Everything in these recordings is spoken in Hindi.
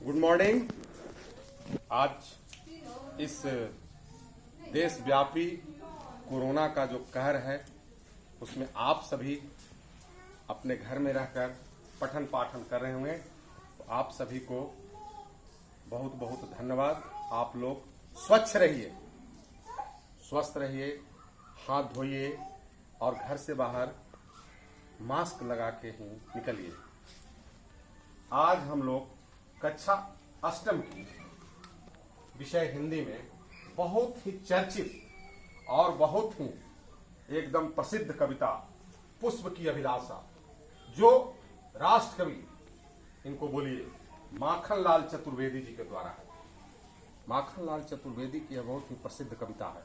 Good morning. आज इस देशव्यापी कोरोना का जो कहर है उसमें आप सभी अपने घर में रहकर पठन पाठन कर रहे होंगे, तो आप सभी को बहुत बहुत धन्यवाद। आप लोग स्वच्छ रहिए, स्वस्थ रहिए, हाथ धोइए और घर से बाहर मास्क लगा के ही निकलिए। आज हम लोग कक्षा अष्टम की विषय हिंदी में बहुत ही चर्चित और बहुत ही एकदम प्रसिद्ध कविता पुष्प की अभिलाषा, जो राष्ट्र कवि, इनको बोलिए, माखनलाल चतुर्वेदी जी के द्वारा है। माखनलाल चतुर्वेदी की यह बहुत ही प्रसिद्ध कविता है।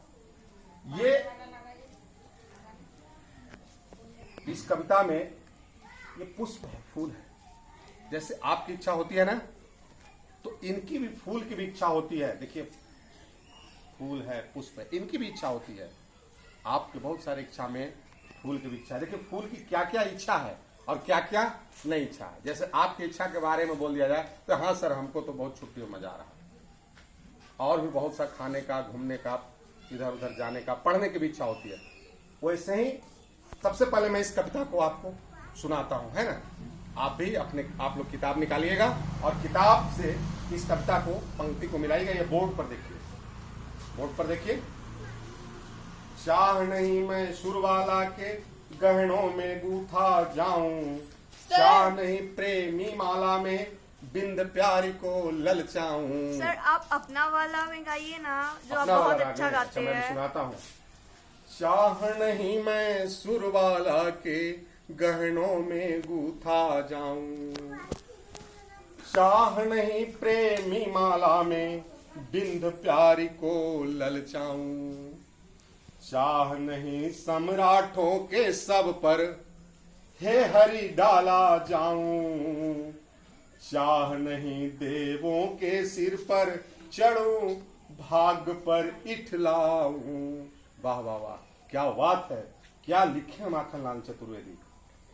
इस कविता में ये पुष्प है, फूल है। जैसे आपकी इच्छा होती है ना, तो इनकी भी फूल की भी इच्छा होती है। देखिए, फूल है, पुष्प है, इनकी भी इच्छा होती है। आपके बहुत सारे इच्छा में फूल की भी इच्छा है। देखिए, फूल की क्या क्या इच्छा है और क्या क्या नहीं इच्छा है। जैसे आपकी इच्छा के बारे में बोल दिया जाए तो हाँ सर, हमको तो बहुत छुट्टियों में मजा आ रहा है, और भी बहुत सा खाने का, घूमने का, इधर उधर जाने का, पढ़ने की भी इच्छा होती है। वैसे ही सबसे पहले मैं इस कविता को आपको सुनाता हूं, है ना। आप लोग किताब निकालिएगा और किताब से इस कविता को, पंक्ति को मिलाइएगा। ये बोर्ड पर देखिए, बोर्ड पर देखिए। चाह नहीं मैं सुरवाला के गहनों में गूथा जाऊं, चाह नहीं प्रेमी माला में बिंद प्यारी को ललचाऊं। सर, आप अपना वाला में गाइए ना, जो आप बहुत अच्छा गाते हैं। मैं सुनाता हूँ। चाह नहीं मैं सुरवाला के गहनों में गूथा जाऊं, चाह नहीं प्रेमी माला में बिंद प्यारी को ललचाऊं, चाह नहीं सम्राटों के सब पर हे हरि डाला जाऊं, चाह नहीं देवों के सिर पर चढ़ूं, भाग पर इठलाऊं। वाह वाह वाह, क्या बात है, क्या लिखे माखनलाल चतुर्वेदी।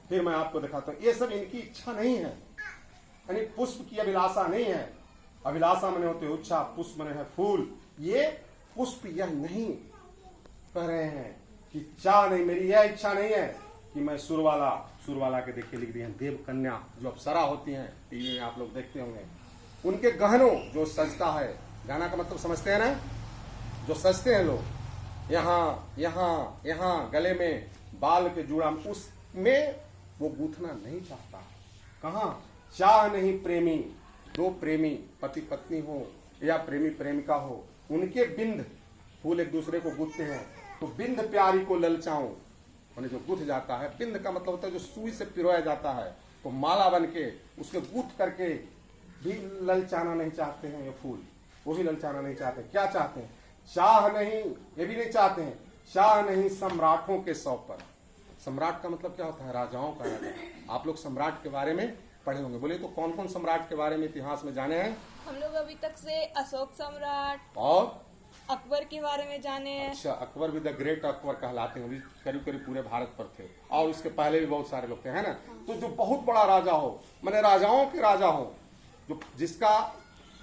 फिर मैं आपको दिखाता हूं। ये सब इनकी इच्छा नहीं है, यानी पुष्प की अभिलाषा नहीं है। अभिलाषा मने होते इच्छा, पुष्प मने है फूल। ये पुष्प यह नहीं कह रहे हैं कि चाह नहीं, मेरी यह इच्छा नहीं है कि मैं सुरवाला के देखिए लिख दिए हैं, देव कन्या जो अप्सरा होती हैं, टीवी में आप लोग देखते होंगे, उनके गहनों जो सजता है, गाना का मतलब समझते हैं ना, जो सजते हैं लोग, यहाँ गले में बाल के जुड़ा, उसमें वो गूंथना नहीं चाहता। कहाँ? चाह नहीं प्रेमी, दो प्रेमी पति पत्नी हो या प्रेमी प्रेमिका हो, उनके बिंद फूल एक दूसरे को गूंथते हैं, तो बिंद प्यारी को ललचाऊं, उन्हें जो गूंथ जाता है। बिंद का मतलब होता है जो सुई से पिरोया जाता है, तो माला बन के उसके गूंथ करके भी ललचाना नहीं चाहते हैं ये फूल, वो भी ललचाना नहीं चाहते। क्या चाहते हैं? चाह नहीं, ये भी नहीं चाहते हैं, चाह नहीं सम्राटों के सौ पर। सम्राट का मतलब क्या होता है? राजाओं का राजा। आप लोग सम्राट के बारे में पढ़े होंगे, बोले तो कौन कौन सम्राट के बारे में इतिहास में जाने हैं? हम लोग अभी तक से अशोक सम्राट और अकबर के बारे में जाने हैं। अच्छा, अकबर भी द ग्रेट अकबर कहलाते हैं, करीब करीब पूरे भारत पर थे, और उसके पहले भी बहुत सारे लोग थे, है ना। तो जो बहुत बड़ा राजा हो, माने राजाओं के राजा हो, जो जिसका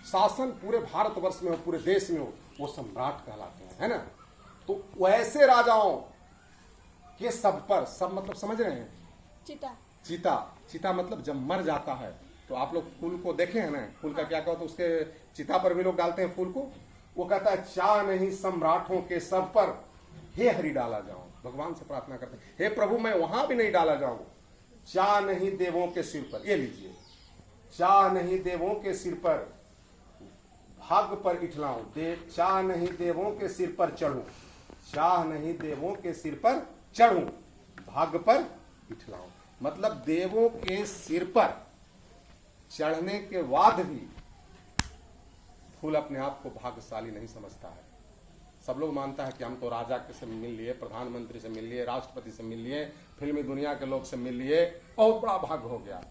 शासन पूरे भारतवर्ष में हो, पूरे देश में हो, वो सम्राट कहलाते हैं, है ना। तो वैसे राजाओं के सब पर, सब मतलब समझ रहे हैं? चिता मतलब जब मर जाता है, तो आप लोग फूल को देखे हैं ना, फूल का क्या कहते हैं, उसके चिता पर भी लोग डालते हैं फूल को। वो कहता है चाह नहीं सम्राटों के सब पर हे हरि डाला जाऊं। भगवान से प्रार्थना करते हैं, हे प्रभु मैं वहां भी नहीं डाला जाऊं। चाह नहीं देवों के सिर पर, ये लीजिए, चाह नहीं देवों के सिर पर भाग पर इठलाऊं, चाह नहीं देवों के सिर पर चढ़ूं, चाह नहीं देवों के सिर पर चढ़ूं, भाग पर इठलाऊं। मतलब देवों के सिर पर चढ़ने के बाद भी फूल अपने आप को भाग्यशाली नहीं समझता है। सब लोग मानता है कि हम तो राजा के से मिल लिए, प्रधानमंत्री से मिल लिए, राष्ट्रपति से मिल लिए, फिल्मी दुनिया के लोग से मिल लिए, बहुत बड़ा भाग्य हो गया।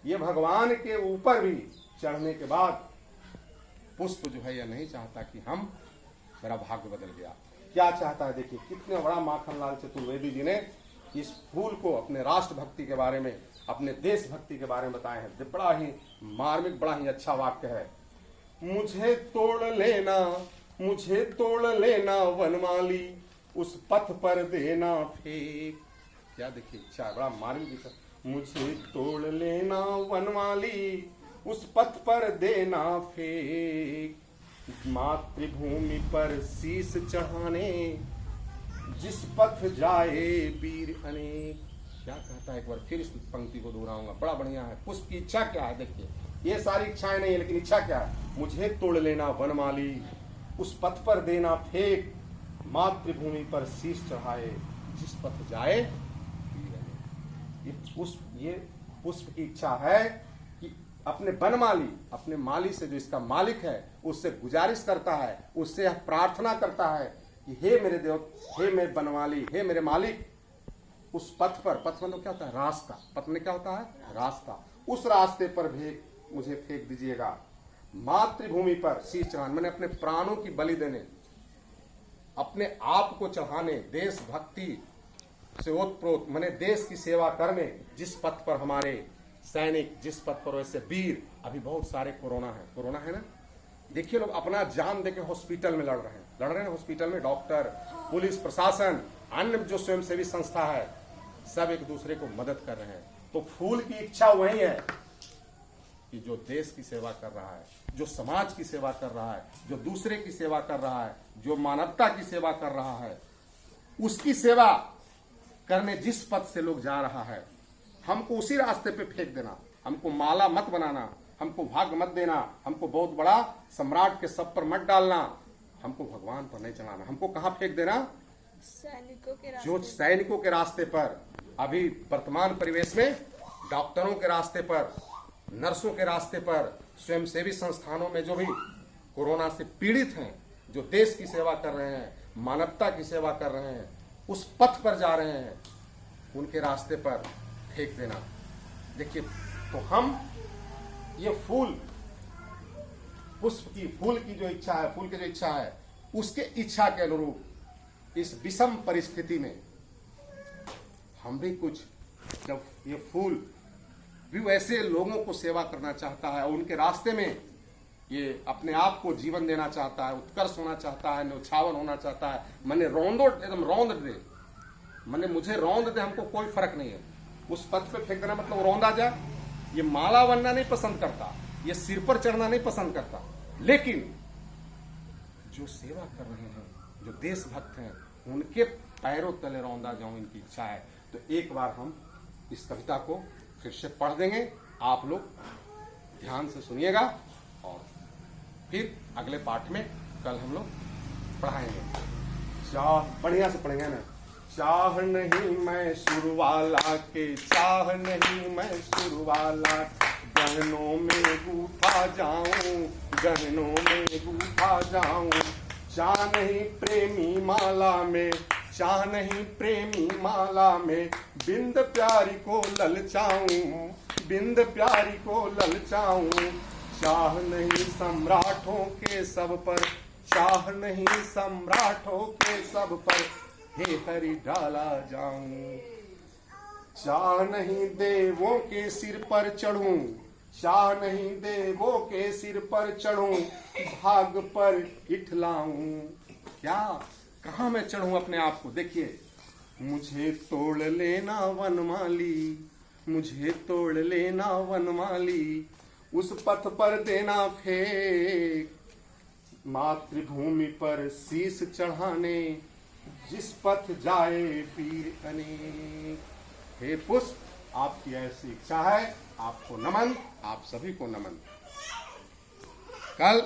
ये भगवान के ऊपर भी चढ़ने के बाद पुष्प जो है यह नहीं चाहता कि मेरा भाग्य बदल गया। क्या चाहता है? देखिए कितने बड़ा माखनलाल चतुर्वेदी जी ने इस फूल को अपने राष्ट्रभक्ति के बारे में, अपने देशभक्ति के बारे में बताए हैं। बड़ा ही मार्मिक, बड़ा ही अच्छा वाक्य है। मुझे तोड़ लेना वनमाली, उस पथ पर देना फेंक। क्या देखिए इच्छा है, बड़ा मार्मिक विचार। मुझे तोड़ लेना वनमाली, उस पथ पर देना फेंक, मातृभूमि पर शीश चढ़ाने जिस पथ जाए वीर अनेक। क्या कहता है, एक बार फिर इस पंक्ति को दोहराऊंगा, बड़ा बढ़िया है। पुष्प की इच्छा क्या है, देखिए ये सारी इच्छाएं नहीं है, लेकिन इच्छा क्या है? मुझे तोड़ लेना वनमाली, उस पथ पर देना फेंक, मातृभूमि पर शीश चढ़ाए जिस पथ जाए वीर अनेक। ये पुष्प की इच्छा है कि अपने वनमाली, अपने माली से, जो इसका मालिक है, उससे गुजारिश करता है, उससे प्रार्थना करता है कि हे मेरे देव, हे मेरे वनमाली, हे मेरे मालिक, उस पथ पर, पथ मतलब क्या होता है? रास्ता। पथ में क्या होता है? रास्ता। उस रास्ते पर भी मुझे फेंक दीजिएगा। मातृभूमि पर शीश चढ़ाने, मैंने अपने प्राणों की बलि देने, अपने आप को चढ़ाने, देशभक्ति से ओतप्रोत, मैंने देश की सेवा करने, जिस पथ पर हमारे सैनिक, जिस पथ पर वैसे वीर। अभी बहुत सारे कोरोना है ना, देखिए लोग अपना जान देके हॉस्पिटल में लड़ रहे हैं हॉस्पिटल में। डॉक्टर, पुलिस प्रशासन, अन्य जो स्वयंसेवी संस्था है, सब एक दूसरे को मदद कर रहे हैं। तो फूल की इच्छा वही है कि जो देश की सेवा कर रहा है, जो समाज की सेवा कर रहा है, जो दूसरे की सेवा कर रहा है, जो मानवता की सेवा कर रहा है, उसकी सेवा करने जिस पथ से लोग जा रहा है, हमको उसी रास्ते पे फेंक देना। हमको माला मत बनाना, हमको भाग मत देना, हमको बहुत बड़ा सम्राट के सब पर मत डालना, हमको भगवान पर नहीं चलाना। हमको कहाँ फेंक देना? सैनिकों के रास्ते, जो सैनिकों के रास्ते पर, अभी वर्तमान परिवेश में डॉक्टरों के रास्ते पर, नर्सों के रास्ते पर, स्वयंसेवी संस्थानों में जो भी कोरोना से पीड़ित हैं, जो देश की सेवा कर रहे हैं, मानवता की सेवा कर रहे हैं, उस पथ पर जा रहे हैं, उनके रास्ते पर फेंक देना। देखिए, तो हम ये फूल, पुष्प की, फूल की जो इच्छा है, फूल की जो इच्छा है, उसके इच्छा के अनुरूप इस विषम परिस्थिति में हम भी कुछ, जब ये फूल भी वैसे लोगों को सेवा करना चाहता है, और उनके रास्ते में ये अपने आप को जीवन देना चाहता है, उत्कर्ष होना चाहता है, न्यौछावर होना चाहता है, मैंने एकदम रौंद दे, मैंने मुझे रौंद दे, हमको कोई फर्क नहीं है। उस पथ पे फेंक देना मतलब रौंदा जाए। ये माला बनना नहीं पसंद करता, ये सिर पर चढ़ना नहीं पसंद करता, लेकिन जो सेवा कर रहे हैं, जो देशभक्त हैं, उनके पैरों तले रौंदा जाऊं, इनकी इच्छा है। तो एक बार हम इस कविता को फिर से पढ़ देंगे, आप लोग ध्यान से सुनिएगा, और फिर अगले पाठ में कल हम लोग पढ़ाएंगे। चाह बढ़िया से पढ़ेंगे ना। चाह नहीं मैं सुर वाला के, चाह नहीं मैं सुर वाला, गहनों में गूंथा जाऊं, गहनों में गूंथा जाऊं। चाह नहीं प्रेमी माला में, चाह नहीं प्रेमी माला में, बिंद प्यारी को ललचाऊं, बिंद प्यारी को ललचाऊं। चाह नहीं सम्राटों के सब पर, चाह नहीं सम्राटों के सब पर, हे हरि डाला जाऊं। चाह नहीं देवों के सिर पर चढ़ूं, चाह नहीं देवों के सिर पर चढ़ूं, भाग पर इठलाऊं। क्या, कहाँ मैं चढ़ूं अपने आप को? देखिए, मुझे तोड़ लेना वनमाली, मुझे तोड़ लेना वनमाली, उस पथ पर देना फेंक, मातृभूमि पर शीश चढ़ाने जिस पथ जाए वीर अनेक। हे पुष्प, आपकी ऐसी इच्छा है, आपको नमन, आप सभी को नमन। कल